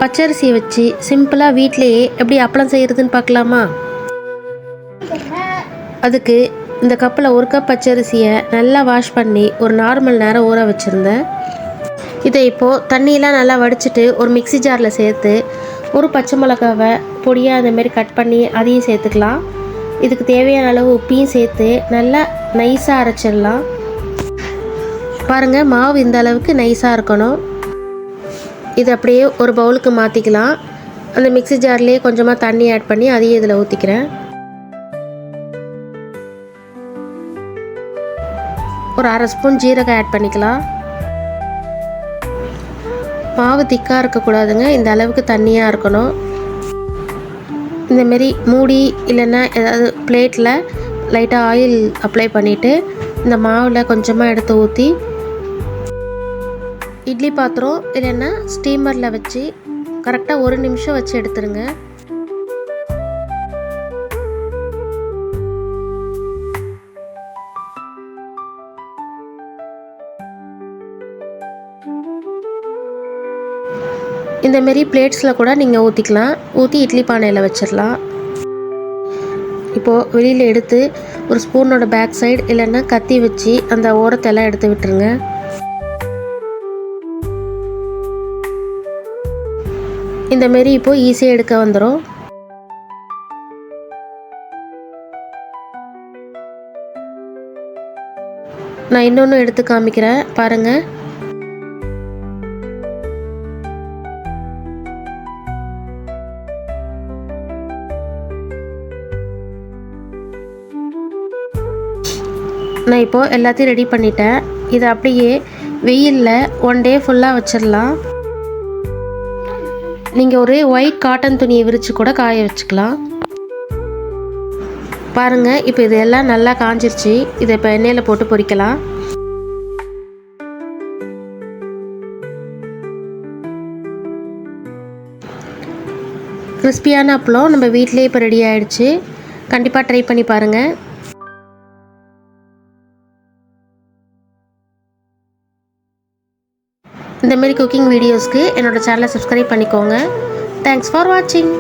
பச்சரிசியை வச்சு சிம்பிளாக வீட்டிலையே எப்படி அப்பளம் செய்கிறதுன்னு பார்க்கலாமா? அதுக்கு இந்த கப்பில் 1 கப் பச்சரிசியை நல்லா வாஷ் பண்ணி ஒரு 4 மணி நேரம் ஊற வச்சுருந்தேன். இதை இப்போது தண்ணியெலாம் நல்லா வடிச்சிட்டு ஒரு மிக்ஸி ஜாரில் சேர்த்து ஒரு பச்சை மிளகாவை பொடியாக அந்தமாரி கட் பண்ணி அதையும் சேர்த்துக்கலாம். இதுக்கு தேவையான அளவு உப்பையும் சேர்த்து நல்லா நைஸாக அரைச்சிடலாம். பாருங்கள், மாவு இந்த அளவுக்கு நைஸாக இருக்கணும். இது அப்படியே ஒரு பவுலுக்கு மாற்றிக்கலாம். அந்த மிக்ஸி ஜார்லேயே கொஞ்சமாக தண்ணி ஆட் பண்ணி அதையும் இதில் ஊற்றிக்கிறேன். ஒரு 1/2 ஸ்பூன் ஜீரகம் ஆட் பண்ணிக்கலாம். மாவு திக்காக இருக்கக்கூடாதுங்க, இந்த அளவுக்கு தண்ணியாக இருக்கணும். இந்தமாரி மூடி இல்லைன்னா ஏதாவது பிளேட்டில் லைட்டாக ஆயில் அப்ளை பண்ணிவிட்டு இந்த மாவில் கொஞ்சமாக எடுத்து ஊற்றி இட்லி பாத்திரம் இல்லைன்னா ஸ்டீமரில் வச்சு கரெக்டாக 1 நிமிஷம் வச்சு எடுத்துருங்க. இந்தமாரி பிளேட்ஸில் கூட நீங்கள் ஊற்றிக்கலாம். ஊற்றி இட்லி பானையில் வச்சிடலாம். இப்போது வெளியில் எடுத்து ஒரு ஸ்பூனோட பேக் சைடு இல்லைன்னா கத்தி வச்சு அந்த ஓரத்தெல்லாம் எடுத்து விட்டுருங்க. இந்தமாரி இப்போது ஈஸியாக எடுக்க வந்துடும். நான் இன்னொன்று எடுத்து காமிக்கிறேன் பாருங்கள். நான் இப்போது எல்லாத்தையும் ரெடி பண்ணிட்டேன். இதை அப்படியே வெயிலில் 1 டே ஃபுல்லாக வச்சிடலாம். நீங்கள் ஒரு ஒயிட் காட்டன் துணியை விரித்து கூட காய வச்சுக்கலாம். பாருங்கள், இப்போ இது எல்லாம் நல்லா காஞ்சிருச்சு. இதை இப்போ எண்ணெயில் போட்டு பொரிக்கலாம். கிறிஸ்பியான அப்பளம் நம்ம வீட்டிலே இப்போ ரெடி ஆகிடுச்சு. கண்டிப்பாக ட்ரை பண்ணி பாருங்கள். இந்தமாரி குக்கிங் வீடியோஸ்க்கு என்னோடய சேனலை சப்ஸ்கிரைப் பண்ணிக்கோங்க. தேங்க்ஸ் ஃபார் வாட்சிங்.